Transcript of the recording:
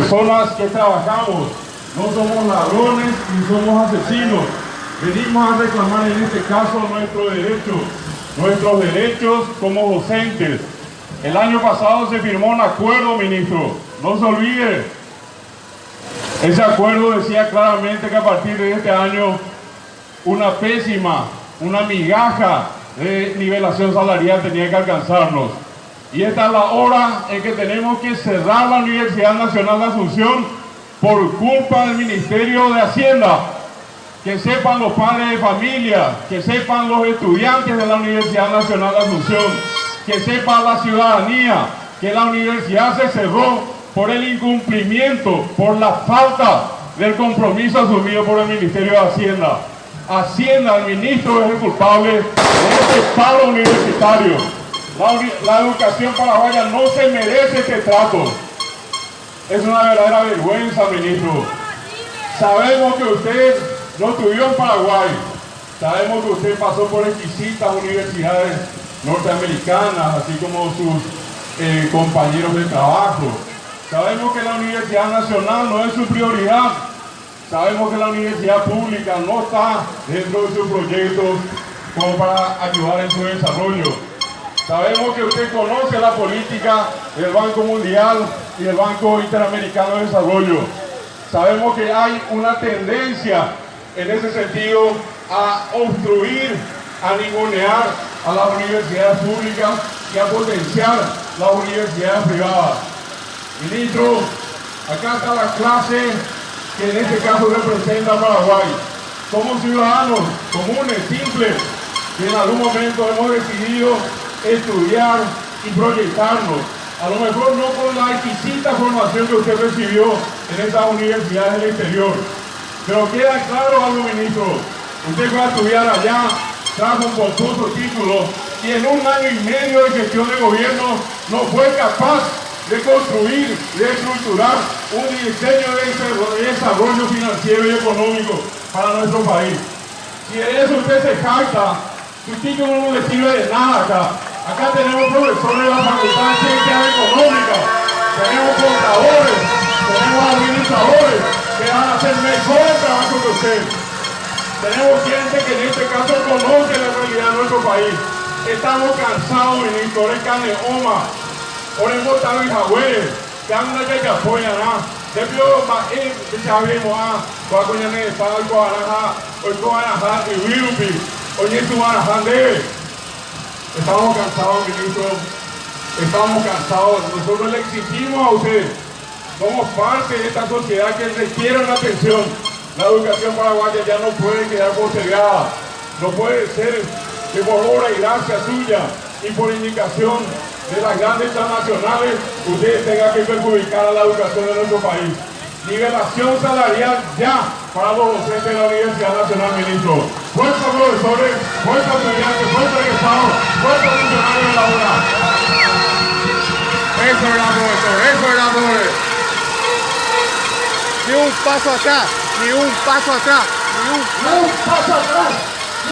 personas que trabajamos, no somos ladrones ni somos asesinos. Venimos a reclamar en este caso nuestros derechos como docentes. El año pasado se firmó un acuerdo, ministro, no se olvide. Ese acuerdo decía claramente que a partir de este año una migaja de nivelación salarial tenía que alcanzarnos. Y esta es la hora en que tenemos que cerrar la Universidad Nacional de Asunción por culpa del Ministerio de Hacienda. Que sepan los padres de familia, que sepan los estudiantes de la Universidad Nacional de Asunción, que sepa la ciudadanía que la universidad se cerró por el incumplimiento, por la falta del compromiso asumido por el Ministerio de Hacienda. Hacienda, el ministro es el culpable de este paro universitario. La educación paraguaya no se merece este trato. Es una verdadera vergüenza, ministro. Sabemos que usted no estudió en Paraguay. Sabemos que usted pasó por exquisitas universidades norteamericanas, así como sus compañeros de trabajo. Sabemos que la Universidad Nacional no es su prioridad. Sabemos que la universidad pública no está dentro de sus proyectos como para ayudar en su desarrollo. Sabemos que usted conoce la política del Banco Mundial y del Banco Interamericano de Desarrollo. Sabemos que hay una tendencia en ese sentido a obstruir, a ningunear a las universidades públicas y a potenciar las universidades privadas. Ministro, acá está la clase que en este caso representa a Paraguay. Somos ciudadanos comunes, simples, que en algún momento hemos decidido estudiar y proyectarnos. A lo mejor no con la exquisita formación que usted recibió en estas universidades del exterior. Pero queda claro algo, ministro. Usted fue a estudiar allá, trajo un pomposo título y en un año y medio de gestión de gobierno no fue capaz de construir, de estructurar un diseño de desarrollo financiero y económico para nuestro país. Si de eso usted se jacta, su título no le sirve de nada acá. Acá tenemos profesores de la Facultad de Ciencias Económicas, tenemos contadores, tenemos administradores que van a hacer mejor el trabajo que usted. Tenemos gente que en este caso conoce la realidad de nuestro país. Estamos cansados, ministro, de carne oma. Oremos a mis abuelos, que andan que apoyan, después ya vemos a coñane de palco, a y Wirupi, oye tu debe. Estamos cansados, ministro, estamos cansados. Nosotros le exigimos a usted, somos parte de esta sociedad que requiere una atención. La educación paraguaya ya no puede quedar postergada, no puede ser que por obra y gracia suya y por indicación de las grandes transnacionales usted tenga que perjudicar a la educación de nuestro país. Nivelación salarial ya para los docentes de la Universidad Nacional, ministro. Fuerza profesores, fuerza estudiantes, fuerza egresados, fuerza funcionarios de la UNA. Eso era, profesor, eso era, profesor. Ni un paso atrás, ni un paso atrás, ni un paso atrás.